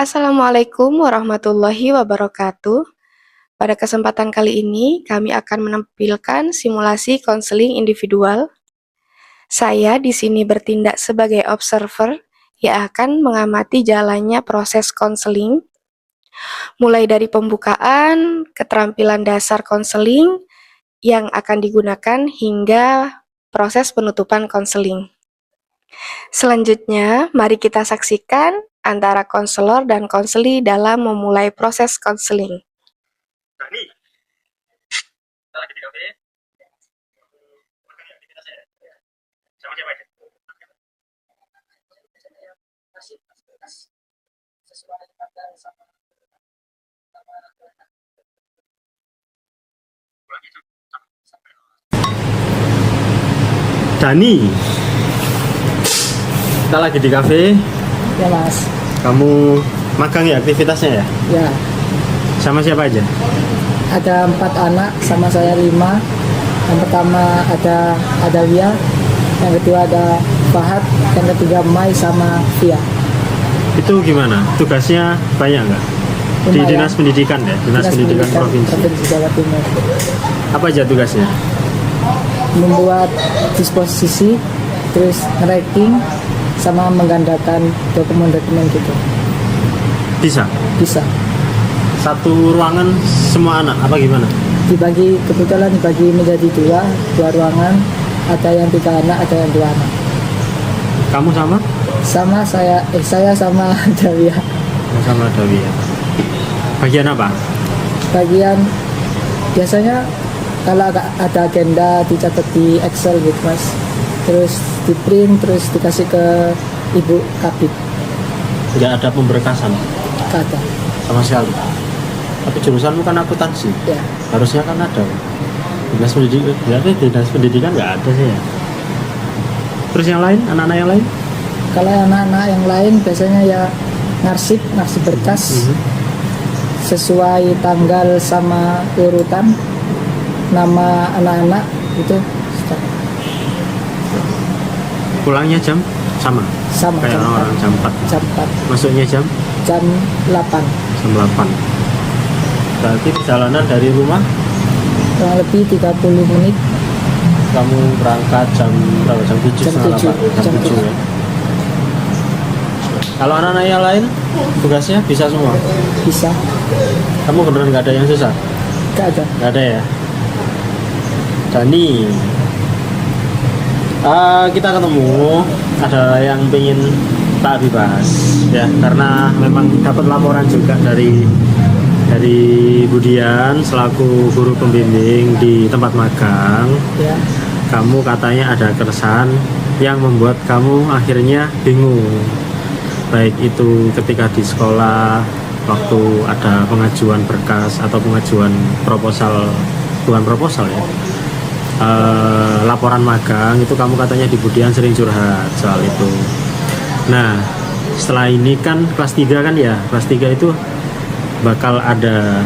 Assalamualaikum warahmatullahi wabarakatuh. Pada kesempatan kali ini, kami akan menampilkan simulasi konseling individual. Saya di sini bertindak sebagai observer yang akan mengamati jalannya proses konseling, mulai dari pembukaan, keterampilan dasar konseling yang akan digunakan hingga proses penutupan konseling. Selanjutnya, mari kita saksikan antara konselor dan konseli dalam memulai proses konseling. Dani, kita lagi di kafe. Sama siapa aja? Dani, kita lagi di kafe. Ya mas. Kamu magang ya aktivitasnya ya? Ya. Sama siapa aja? Ada 4 anak sama saya 5. Yang pertama ada Adawia, yang kedua ada Fahad, yang ketiga Mai sama Fia. Itu gimana? Tugasnya banyak nggak? Di Lumayan. Dinas Pendidikan ya? Dinas Pendidikan Provinsi. Jawa Timur. Apa aja tugasnya? Membuat disposisi, terus ranking, sama menggandakan dokumen-dokumen gitu. Bisa? Bisa. Satu ruangan semua anak apa gimana? Kebetulan dibagi menjadi dua ruangan. Ada yang 3 anak, ada yang 2 anak. Kamu sama? Sama saya sama Adawia. Sama Dawi ya. Bagian apa? Bagian biasanya kalau ada agenda dicatat di Excel gitu mas, terus di print, terus dikasih ke ibu kabit. Nggak ada pemberkasan Kata sama sekali. Tapi jurusanmu kan akuntansi. ya. Harusnya kan ada. Dinas pendidikan, berarti dinas pendidikan nggak ada sih ya. Terus yang lain, anak-anak yang lain? Kalau anak-anak yang lain biasanya ya narsip berkas sesuai tanggal sama urutan nama anak-anak itu Pulangnya jam sama kayak jam orang-orang jam 4. 4. Masuknya jam 8. jam 8. Berarti perjalanan dari rumah Kurang lebih 30 menit. kamu berangkat jam berapa? Jam 7 Jam setengah 7. 8. Jam 7 ya. Kalau anak-anak yang lain tugasnya bisa semua. Bisa. Kamu beneran nggak ada yang susah? Gak ada. Nggak ada ya. Dani, kita ketemu ada yang pengen tak bahas ya, karena memang dapat laporan juga dari Budian selaku guru pembimbing di tempat magang. Ya. Kamu katanya ada keresahan yang membuat kamu akhirnya bingung, baik itu ketika di sekolah waktu ada pengajuan berkas atau pengajuan proposal, bukan proposal ya, laporan magang itu kamu katanya di Budian sering curhat soal itu. Nah setelah ini kan kelas 3 kan ya, kelas 3 itu bakal ada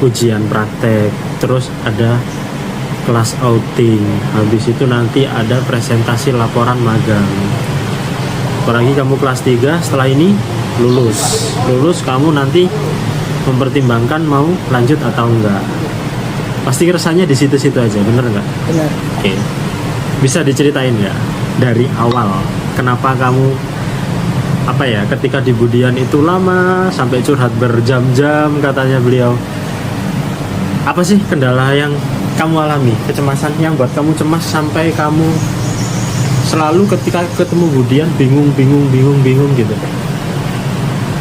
ujian praktek, terus ada kelas outing, habis itu nanti ada presentasi laporan magang. Apalagi kamu kelas 3, setelah ini lulus kamu nanti mempertimbangkan mau lanjut atau enggak. Pasti keresahannya di situ-situ aja, bener nggak? Benar. Oke. Bisa diceritain nggak dari awal kenapa kamu ketika di Budian itu lama sampai curhat berjam-jam katanya beliau. Apa sih kendala yang kamu alami, kecemasan yang buat kamu cemas sampai kamu selalu ketika ketemu Budian bingung gitu?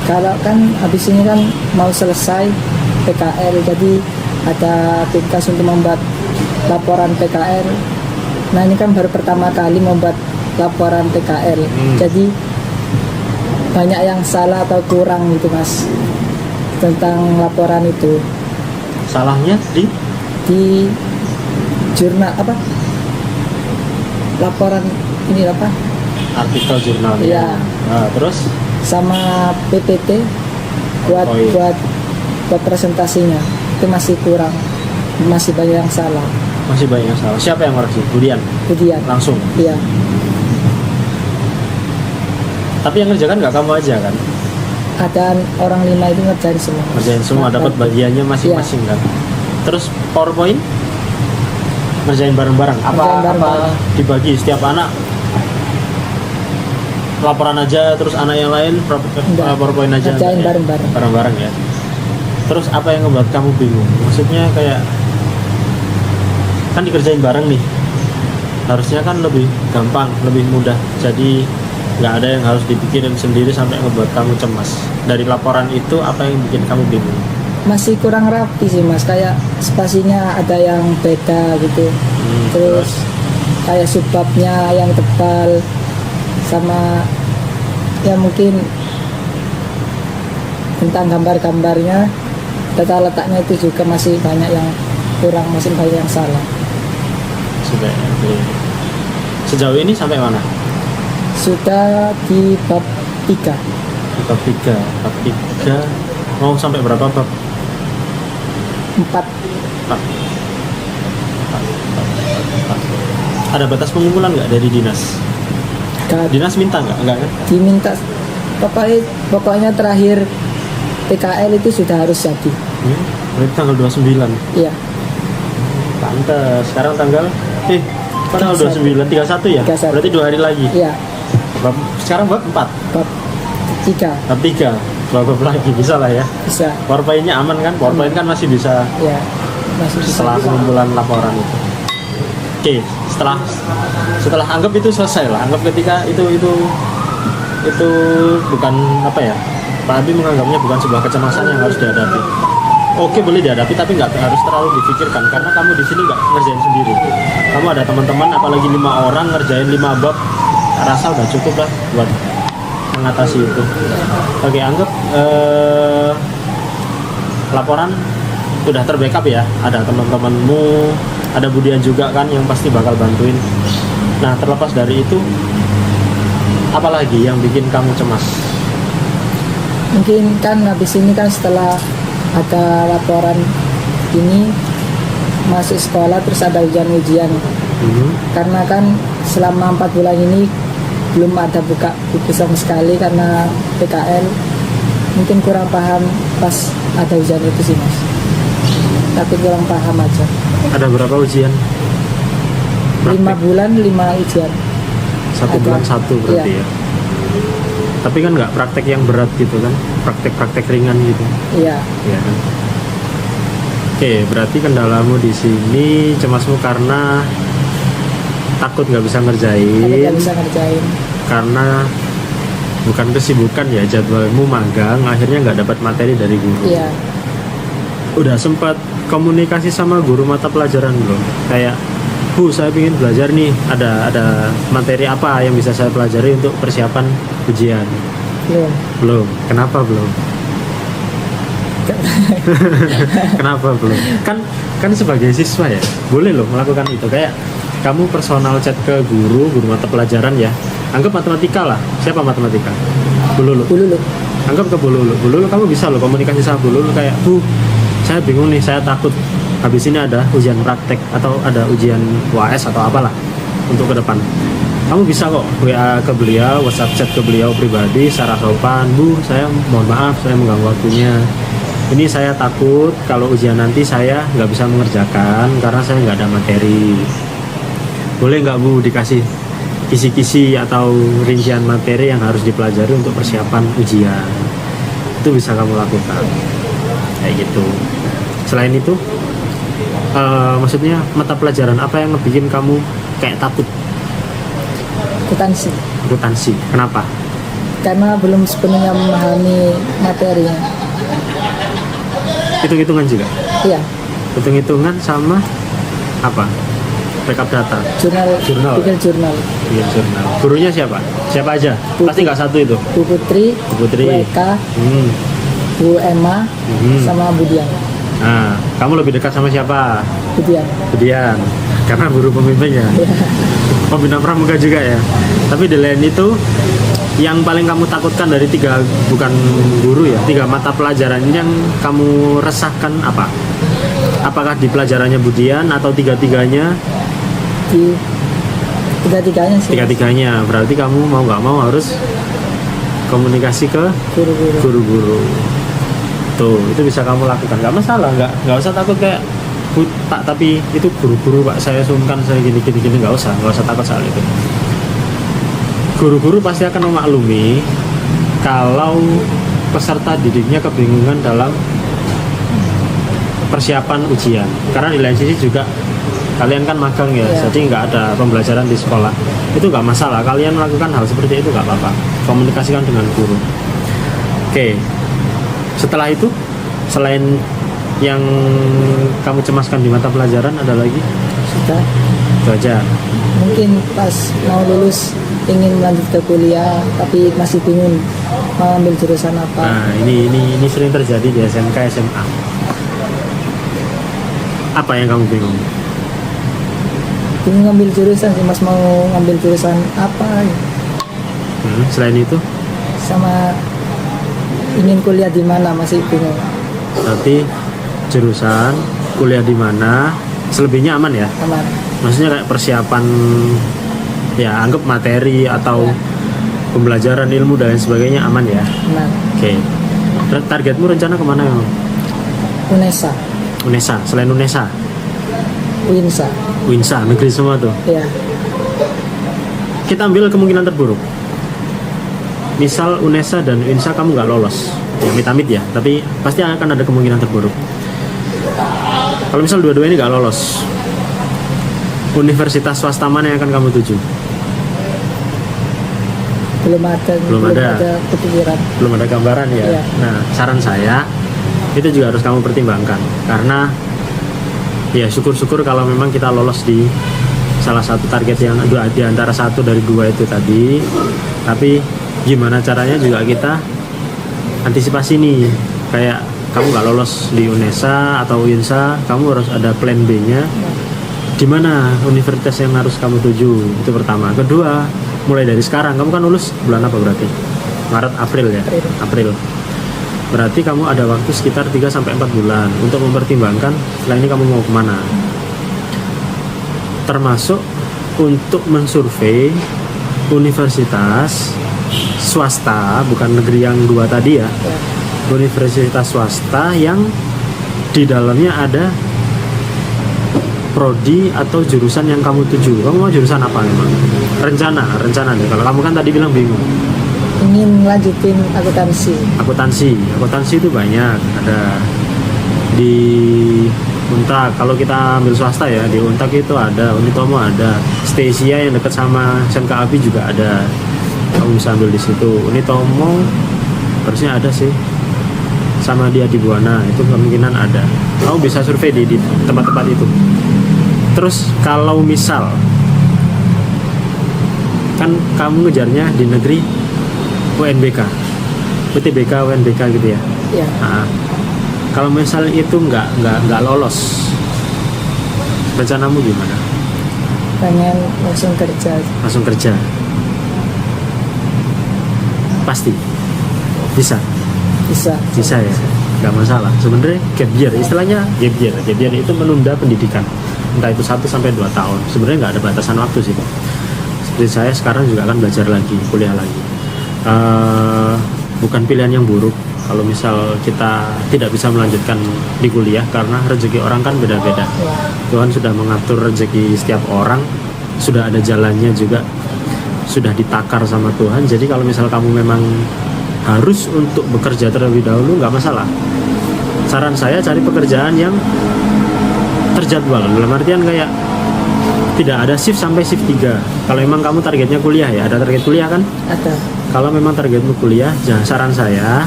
Kalau kan habis ini kan mau selesai PKL, jadi ada tugas untuk membuat laporan PKL. Nah ini kan baru pertama kali membuat laporan PKL, jadi banyak yang salah atau kurang gitu mas tentang laporan itu Salahnya di jurnal apa laporan ini apa artikel jurnalnya. Iya. Nah, terus sama PPT buat Oh, iya. buat presentasinya itu masih kurang, masih banyak yang salah. masih banyak yang salah. Siapa yang koreksi? Budian Kemudian langsung. iya Tapi yang ngerjakan nggak kamu aja kan? ada orang 5 itu ngerjain semua. Ngerjain semua, Nah, dapat bagiannya masing-masing kan. Terus PowerPoint ngerjain bareng-bareng. Apa Ngerjain bareng-bareng. dibagi setiap anak laporan aja, terus anak yang lain Enggak. PowerPoint aja. Ngerjain enggak ya? bareng-bareng. Bareng-bareng ya. Terus apa yang ngebuat kamu bingung? Maksudnya kayak kan dikerjain bareng nih. Harusnya kan lebih gampang, lebih mudah. Jadi nggak ada yang harus dipikirin sendiri sampai ngebuat kamu cemas. Dari laporan itu apa yang bikin kamu bingung? Masih kurang rapi sih mas, kayak spasinya ada yang beda gitu. Terus kayak subbabnya yang tebal sama ya mungkin tentang gambar-gambarnya data letaknya itu juga masih banyak yang kurang, masih banyak yang salah. Sudah. Oke. Sejauh ini sampai mana? Sudah di bab 3 Bab 3. Bab 3 mau sampai berapa bab? 4 Bab. Ada batas pengumpulan nggak dari dinas? Dinas minta nggak? Nggak kan? diminta pokoknya terakhir PKL itu sudah harus jadi. Berarti tanggal 29. Iya, Pantes. Sekarang tanggal tanggal 29, 31 ya? 31. Berarti 2 hari lagi. iya, Sekarang bab 4. bab 3 Bab 3. 2 bab lagi bisa lah ya. bisa. PowerPoint-nya aman kan? PowerPoint kan masih bisa Ya, masih bisa. setelah pengumpulan laporan itu. Oke, setelah anggap itu selesai lah. Anggap ketika itu bukan apa ya? Pak Abi menganggapnya bukan sebuah kecemasan yang harus dihadapi. Oke, boleh dihadapi tapi nggak harus terlalu difikirkan karena kamu di sini nggak ngerjain sendiri. Kamu ada teman-teman, apalagi 5 orang ngerjain 5 bab, rasa udah cukup lah buat mengatasi itu. Oke, anggap laporan udah terbackup ya. Ada teman-temanmu, ada Budian juga kan yang pasti bakal bantuin. Nah, terlepas dari itu, apalagi yang bikin kamu cemas? Mungkin kan habis ini kan setelah ada laporan ini masuk sekolah terus ada ujian-ujian. Karena kan selama 4 bulan ini belum ada buka buku sama sekali karena PKL. Mungkin kurang paham pas ada ujian itu sih mas. Tapi kurang paham aja. Ada berapa ujian? 5 bulan 5 ujian. 1 ada. bulan 1 berarti Iya. ya. Tapi kan nggak praktek yang berat gitu kan, praktek-praktek ringan gitu. Iya, Ya kan? Oke, berarti kendalamu di sini cemasmu karena takut nggak bisa tapi ngerjain, nggak bisa ngerjain. karena bukan kesibukan ya, jadwalmu magang, akhirnya nggak dapat materi dari guru. Iya, Udah sempat komunikasi sama guru mata pelajaran belum? Kayak, Bu, saya ingin belajar nih, ada materi apa yang bisa saya pelajari untuk persiapan ujian? belum. Belum. Kenapa belum? Kenapa belum? Kan sebagai siswa ya, boleh loh melakukan itu. Kayak kamu personal chat ke guru mata pelajaran ya. Anggap matematika lah. Siapa matematika? Bu Lulu. Dulu Anggap ke Bu Lulu. Bu Lulu, kamu bisa loh komunikasi sama Bu Lulu kayak, Bu, saya bingung nih, saya takut habis ini ada ujian praktek atau ada ujian UAS atau apalah untuk ke depan. Kamu bisa kok WA ke beliau, WhatsApp chat ke beliau pribadi secara sopan. Bu, saya mohon maaf saya mengganggu waktunya. Ini saya takut kalau ujian nanti saya nggak bisa mengerjakan karena saya nggak ada materi. Boleh nggak Bu dikasih kisi-kisi atau rincian materi yang harus dipelajari untuk persiapan ujian? Itu bisa kamu lakukan kayak gitu. Selain itu, maksudnya mata pelajaran apa yang bikin kamu kayak takut? akuntansi. Akuntansi. Kenapa? Karena belum sepenuhnya memahami materinya. Hitung-hitungan juga. Iya, Hitung-hitungan sama apa? backup data. Jurnal. Bikin jurnal. Bikin jurnal. Gurunya siapa? Siapa aja? Pasti nggak satu itu. Bu Putri, Bu Putri. Bu Eka, Bu Emma, sama Bu Dian. Nah, kamu lebih dekat sama siapa? Bu Dian. Bu Dian. Karena guru pembimbingnya. Pembina pramuka juga ya. Tapi di lain itu, yang paling kamu takutkan dari bukan guru ya, 3 mata pelajaran ini yang kamu resahkan apa? Apakah di pelajarannya Bu Dian atau tiga-tiganya? Di tiga-tiganya sih. Tiga-tiganya. Berarti kamu mau nggak mau harus komunikasi ke guru-guru. Tuh, itu bisa kamu lakukan, nggak masalah, nggak usah takut kayak Pak, tapi itu guru-guru Pak, saya sungkan, saya gini, nggak usah takut soal itu. Guru-guru pasti akan memaklumi kalau peserta didiknya kebingungan dalam persiapan ujian, karena di lain sisi juga kalian kan magang ya, jadi nggak ada pembelajaran di sekolah, itu nggak masalah, kalian melakukan hal seperti itu nggak apa-apa, komunikasikan dengan guru. Oke. Setelah itu, selain yang kamu cemaskan di mata pelajaran, ada lagi? Sudah. Itu aja. Mungkin pas mau lulus ingin lanjut ke kuliah tapi masih bingung mau ambil jurusan apa. Nah, ini sering terjadi di SMK, SMA. Apa yang kamu bingung? Bingung ngambil jurusan sih Mas, mau ngambil jurusan apa? Selain itu? Sama ingin kuliah di mana masih bingung. Berarti jurusan, kuliah di mana, selebihnya aman ya? Aman. Maksudnya kayak persiapan, ya anggap materi atau pembelajaran ilmu dan lain sebagainya aman ya? Aman. Oke. Targetmu rencana kemana memang? UNESA. UNESA, selain UNESA? UINSA. UINSA, negeri semua tuh? Iya. Kita ambil kemungkinan terburuk. Misal UNESA dan UINSA kamu nggak lolos, ya amit-amit ya, tapi pasti akan ada kemungkinan terburuk. Kalau misal dua-dua ini nggak lolos, universitas swasta mana yang akan kamu tuju? Belum ada kepikiran. Belum ada gambaran ya? Iya. Nah, saran saya, itu juga harus kamu pertimbangkan. Karena, ya syukur-syukur kalau memang kita lolos di salah satu target yang di antara satu dari dua itu tadi. Tapi gimana caranya juga kita antisipasi nih, kayak kamu nggak lolos di UNESA atau UINSA, kamu harus ada plan B-nya, di mana universitas yang harus kamu tuju. Itu pertama. Kedua, mulai dari sekarang, kamu kan lulus bulan apa berarti? Maret, April ya? April. Berarti kamu ada waktu sekitar 3-4 bulan untuk mempertimbangkan setelah ini kamu mau kemana, termasuk untuk mensurvei universitas swasta, bukan negeri yang dua tadi ya, universitas swasta yang di dalamnya ada prodi atau jurusan yang kamu tuju. Kamu mau jurusan apa memang? Rencana nih. Kalau kamu kan tadi bilang bingung. Ingin lanjutin Akuntansi itu banyak, ada di Untak. Kalau kita ambil swasta ya, di Untak itu ada, Unitomo ada, Stasia yang dekat sama SMK API juga ada, kamu bisa ambil di situ. Unitomo harusnya ada sih, sama di Adibuana itu kemungkinan ada. Kamu bisa survei di tempat-tempat itu. Terus kalau misal kan kamu ngejarnya di negeri UNBK, UTBK, UNBK gitu ya. Iya. Nah, kalau misal itu nggak lolos, rencanamu gimana? Pengen langsung kerja. Langsung kerja? Pasti bisa ya, nggak masalah. Sebenarnya gap year, istilahnya gap year itu menunda pendidikan, entah itu 1-2 tahun. Sebenarnya nggak ada batasan waktu sih. Seperti saya sekarang juga akan belajar lagi, kuliah lagi. Bukan pilihan yang buruk kalau misal kita tidak bisa melanjutkan di kuliah, karena rezeki orang kan beda-beda. Tuhan sudah mengatur rezeki setiap orang, sudah ada jalannya juga, sudah ditakar sama Tuhan. Jadi kalau misal kamu memang harus untuk bekerja terlebih dahulu, nggak masalah. Saran saya cari pekerjaan yang terjadwal, dalam artian kayak tidak ada shift sampai shift 3. Kalau memang kamu targetnya kuliah ya, ada target kuliah kan? Ada. Kalau memang targetmu kuliah, saran saya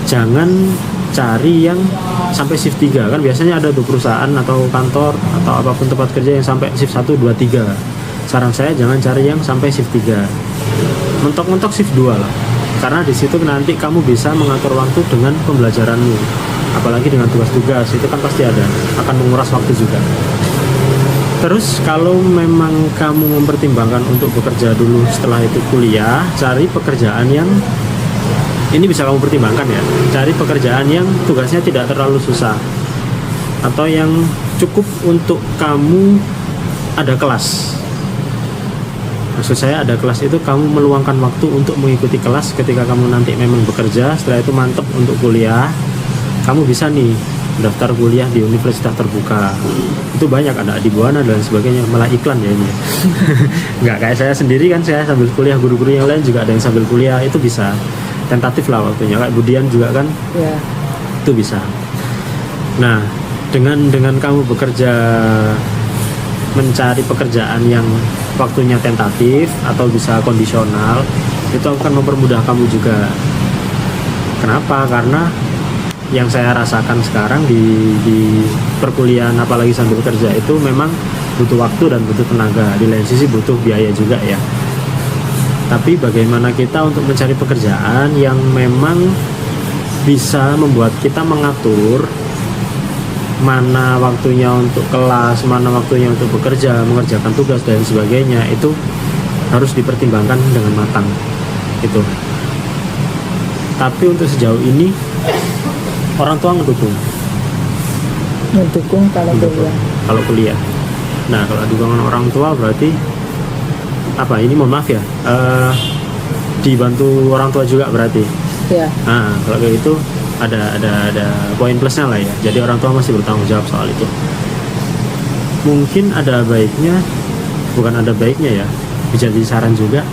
jangan cari yang sampai shift 3. Kan biasanya ada tuh perusahaan atau kantor atau apapun tempat kerja yang sampai shift 1, 2, 3. Saran saya jangan cari yang sampai shift 3. Mentok-mentok shift 2 lah. Karena di situ nanti kamu bisa mengatur waktu dengan pembelajaranmu. Apalagi dengan tugas-tugas, itu kan pasti akan menguras waktu juga. Terus kalau memang kamu mempertimbangkan untuk bekerja dulu setelah itu kuliah, cari pekerjaan yang ini bisa kamu pertimbangkan ya. Cari pekerjaan yang tugasnya tidak terlalu susah atau yang cukup untuk kamu ada kelas. Maksud saya ada kelas itu kamu meluangkan waktu untuk mengikuti kelas ketika kamu nanti memang bekerja. Setelah itu mantep untuk kuliah, kamu bisa nih daftar kuliah di universitas terbuka. Itu banyak, ada di Buana dan sebagainya, malah iklan ya ini. Nggak kayak saya sendiri kan, saya sambil kuliah, guru-guru yang lain juga ada yang sambil kuliah, itu bisa. Tentatif lah waktunya, kayak Budian juga kan, Ya. itu bisa. Nah, dengan kamu bekerja, mencari pekerjaan yang waktunya tentatif atau bisa kondisional, itu akan mempermudah kamu juga. Kenapa? Karena yang saya rasakan sekarang di perkuliahan apalagi sambil kerja itu memang butuh waktu dan butuh tenaga. Di lain sisi butuh biaya juga ya. Tapi bagaimana kita untuk mencari pekerjaan yang memang bisa membuat kita mengatur mana waktunya untuk kelas, mana waktunya untuk bekerja, mengerjakan tugas dan sebagainya, itu harus dipertimbangkan dengan matang. Itu. Tapi untuk sejauh ini orang tua ngedukung kalau kuliah. Nah, kalau dukungan orang tua berarti apa? Ini mohon maaf ya, dibantu orang tua juga berarti. Ya. Nah, kalau kayak gitu ada poin plusnya lah ya. Jadi orang tua masih bertanggung jawab soal itu. Mungkin ada baiknya, bukan ada baiknya ya, bisa jadi saran juga.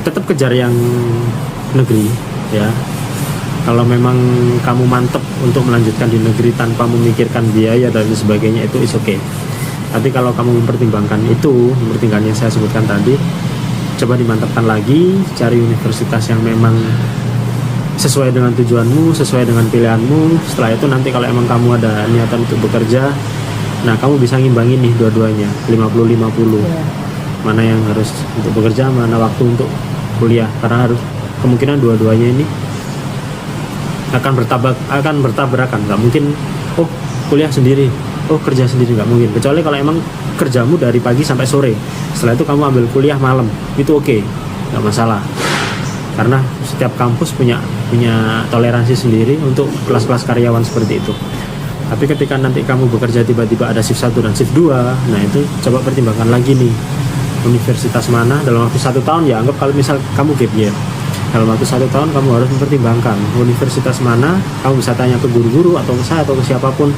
Tetap kejar yang negeri ya. Kalau memang kamu mantep untuk melanjutkan di negeri tanpa memikirkan biaya dan sebagainya, itu is okay. Tapi kalau kamu mempertimbangkan yang saya sebutkan tadi, coba dimantapkan lagi, cari universitas yang memang sesuai dengan tujuanmu, sesuai dengan pilihanmu. Setelah itu nanti kalau emang kamu ada niatan untuk bekerja, nah kamu bisa ngimbangin nih dua-duanya, 50-50. Mana yang harus untuk bekerja, mana waktu untuk kuliah. Karena harus kemungkinan dua-duanya ini akan bertabrakan. Nggak mungkin kuliah sendiri, kerja sendiri, nggak mungkin. Kecuali kalau emang kerjamu dari pagi sampai sore, setelah itu kamu ambil kuliah malam, itu oke, nggak masalah. Karena setiap kampus punya toleransi sendiri untuk kelas-kelas karyawan seperti itu. Tapi ketika nanti kamu bekerja tiba-tiba ada shift 1 dan shift 2, nah itu coba pertimbangkan lagi nih, universitas mana dalam waktu 1 tahun ya, anggap kalau misal kamu gap year, dalam waktu 1 tahun kamu harus mempertimbangkan universitas mana. Kamu bisa tanya ke guru-guru atau ke saya atau ke siapapun,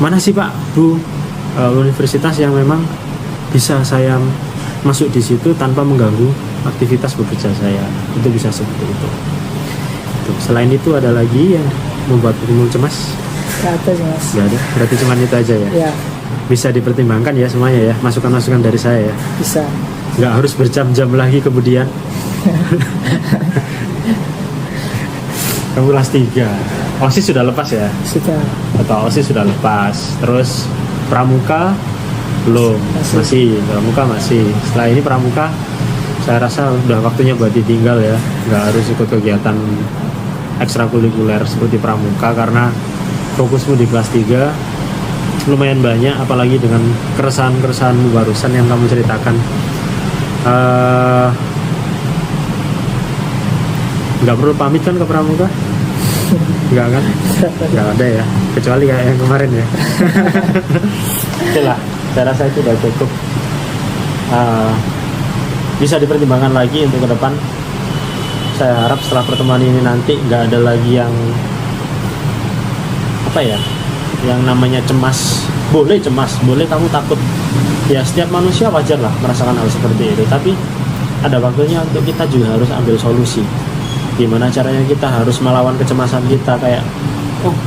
mana sih Pak, Bu, universitas yang memang bisa saya masuk di situ tanpa mengganggu aktivitas bekerja saya. Itu bisa seperti itu. Selain itu ada lagi yang membuat kamu cemas? Gak ada sih, Mas. Gak ada, berarti cuma itu aja ya? Ya, Bisa dipertimbangkan ya semuanya ya, masukan-masukan dari saya ya. bisa. Nggak harus berjam-jam lagi kemudian. Kamu kelas 3, OSIS sudah lepas ya? Sudah. Atau OSIS sudah lepas. Terus pramuka belum? Masih. Pramuka masih. Setelah ini pramuka, saya rasa udah waktunya buat ditinggal ya. Nggak harus ikut kegiatan ekstrakurikuler seperti pramuka, karena fokusmu di kelas 3 lumayan banyak, apalagi dengan keresahan-keresahanmu barusan yang kamu ceritakan. Nggak perlu pamit kan ke pramuka? Nggak kan? Nggak ada ya, kecuali kayak yang kemarin ya. Itulah, saya rasa itu udah cukup. Bisa dipertimbangkan lagi untuk ke depan. Saya harap setelah pertemuan ini nanti nggak ada lagi yang yang namanya cemas. Boleh cemas, boleh kamu takut ya, setiap manusia wajar lah merasakan hal seperti itu. Tapi ada waktunya untuk kita juga harus ambil solusi. Gimana caranya kita harus melawan kecemasan kita, kayak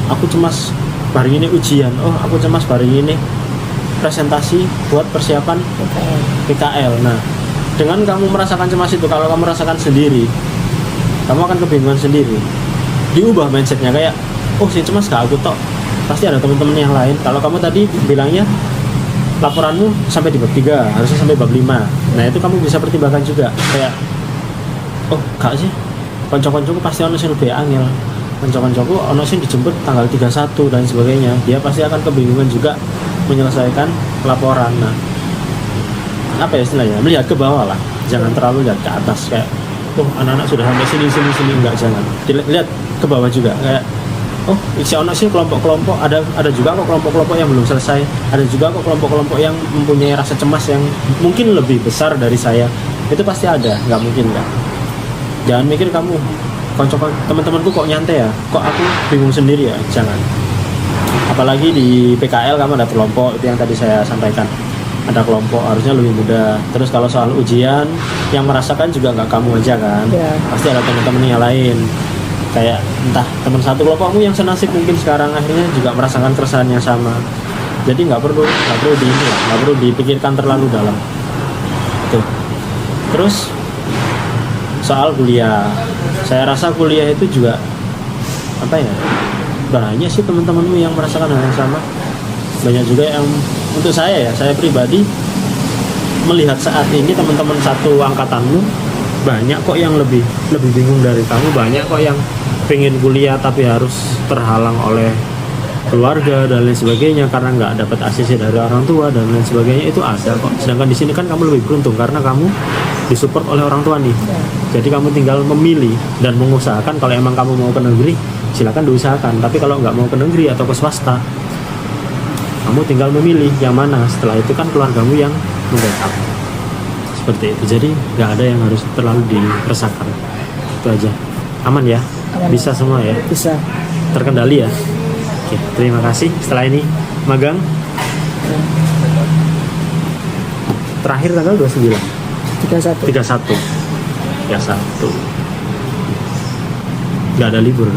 aku cemas hari ini ujian, aku cemas hari ini presentasi buat persiapan PKL. Nah, dengan kamu merasakan cemas itu, kalau kamu rasakan sendiri, kamu akan kebingungan sendiri. diubah mindsetnya, kayak oh si cemas gak aku tok, pasti ada teman-teman yang lain. Kalau kamu tadi bilangnya laporanmu sampai di bab 3, harusnya sampai bab 5. Nah itu kamu bisa pertimbangkan juga, kayak oh gak sih, konco-koncoku pasti ono sing lebih angel, konco-koncoku ono sing dijemput tanggal 31 dan sebagainya, dia pasti akan kebingungan juga menyelesaikan laporan. Nah apa ya istilahnya, melihat ke bawah lah, jangan terlalu lihat ke atas kayak oh anak-anak sudah sampai sini, enggak, jangan lihat ke bawah juga, kayak oh isi ono sih kelompok-kelompok, ada juga kok kelompok-kelompok yang belum selesai, ada juga kok kelompok-kelompok yang mempunyai rasa cemas yang mungkin lebih besar dari saya, itu pasti ada, nggak mungkin kan. Jangan mikir kamu teman-temanku kok nyantai ya, kok aku bingung sendiri ya, jangan. Apalagi di PKL kamu ada kelompok, itu yang tadi saya sampaikan, ada kelompok harusnya lebih mudah. Terus kalau soal ujian, yang merasakan juga nggak kamu aja kan, pasti ada teman-teman yang lain, kayak entah teman satu kelompokmu yang senasib mungkin sekarang akhirnya juga merasakan keresahan yang sama. Jadi nggak perlu dipikirkan terlalu dalam. Tuh. Terus soal kuliah, saya rasa kuliah itu juga apa ya, banyak sih teman-temanmu yang merasakan hal yang sama. Banyak juga yang, untuk saya pribadi melihat saat ini teman-teman satu angkatanmu banyak kok yang lebih bingung dari kamu, banyak kok yang pengen kuliah tapi harus terhalang oleh keluarga dan lain sebagainya karena nggak dapat ACC dari orang tua dan lain sebagainya, itu ada kok. Sedangkan di sini kan kamu lebih beruntung karena kamu disupport oleh orang tua nih. Jadi kamu tinggal memilih dan mengusahakan. Kalau emang kamu mau ke negeri, silakan diusahakan. Tapi kalau nggak mau ke negeri atau ke swasta, kamu tinggal memilih yang mana. Setelah itu kan keluargamu yang membackup. Seperti itu. Jadi nggak ada yang harus terlalu diresahkan. Itu aja. Aman ya? Aman. Bisa semua ya? Bisa. Terkendali ya? Oke, terima kasih. Setelah ini magang. Terakhir tanggal 29. 31. 31. Nggak ada libur.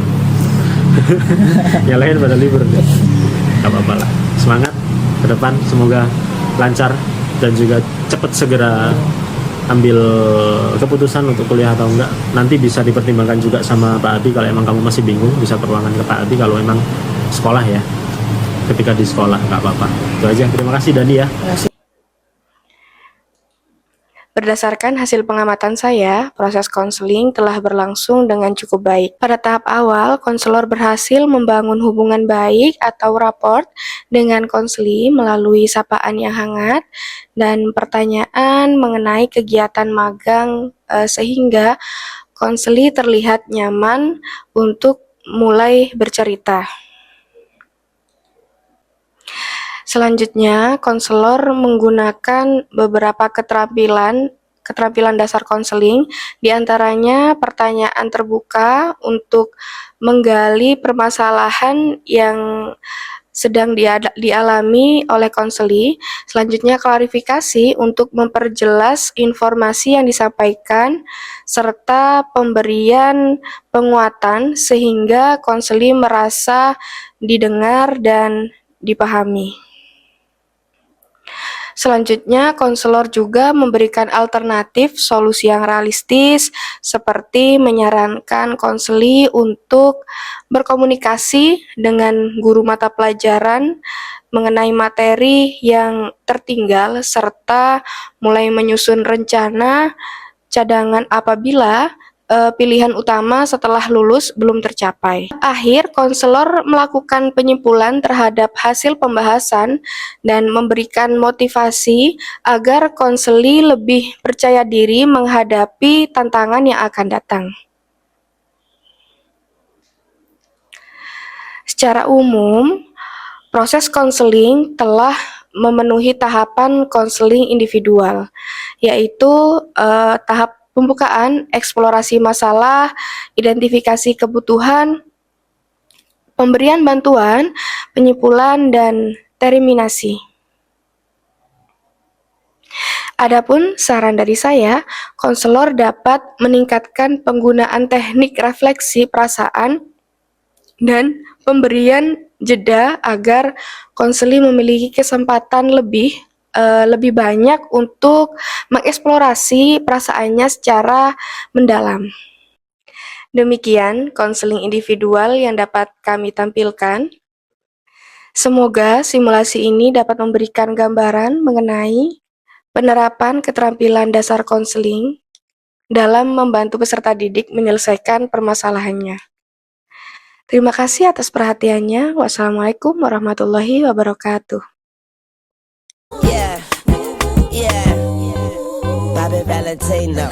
Yang lain pada libur. Gak apa-apa lah. Semangat ke depan, semoga lancar dan juga cepat segera ambil keputusan untuk kuliah atau enggak. Nanti bisa dipertimbangkan juga sama Pak Adi. Kalau emang kamu masih bingung, bisa peruangan ke Pak Adi. Kalau emang sekolah ya, ketika di sekolah nggak apa-apa. Itu aja. Terima kasih Dani ya. Terima kasih. Berdasarkan hasil pengamatan saya, proses konseling telah berlangsung dengan cukup baik. Pada tahap awal, konselor berhasil membangun hubungan baik atau raport dengan konseli melalui sapaan yang hangat dan pertanyaan mengenai kegiatan magang sehingga konseli terlihat nyaman untuk mulai bercerita. Selanjutnya, konselor menggunakan beberapa keterampilan dasar konseling, diantaranya pertanyaan terbuka untuk menggali permasalahan yang sedang dialami oleh konseli. Selanjutnya, klarifikasi untuk memperjelas informasi yang disampaikan, serta pemberian penguatan sehingga konseli merasa didengar dan dipahami. Selanjutnya, konselor juga memberikan alternatif solusi yang realistis, seperti menyarankan konseli untuk berkomunikasi dengan guru mata pelajaran mengenai materi yang tertinggal, serta mulai menyusun rencana cadangan apabila pilihan utama setelah lulus belum tercapai. Akhir, konselor melakukan penyimpulan terhadap hasil pembahasan dan memberikan motivasi agar konseli lebih percaya diri menghadapi tantangan yang akan datang. Secara umum, proses konseling telah memenuhi tahapan konseling individual, yaitu tahap pembukaan, eksplorasi masalah, identifikasi kebutuhan, pemberian bantuan, penyimpulan, dan terminasi. Adapun saran dari saya, konselor dapat meningkatkan penggunaan teknik refleksi perasaan dan pemberian jeda agar konseli memiliki kesempatan lebih banyak untuk mengeksplorasi perasaannya secara mendalam. Demikian konseling individual yang dapat kami tampilkan. Semoga simulasi ini dapat memberikan gambaran mengenai penerapan keterampilan dasar konseling dalam membantu peserta didik menyelesaikan permasalahannya. Terima kasih atas perhatiannya. Wassalamualaikum warahmatullahi wabarakatuh. Yeah, yeah. Bobby Valentino.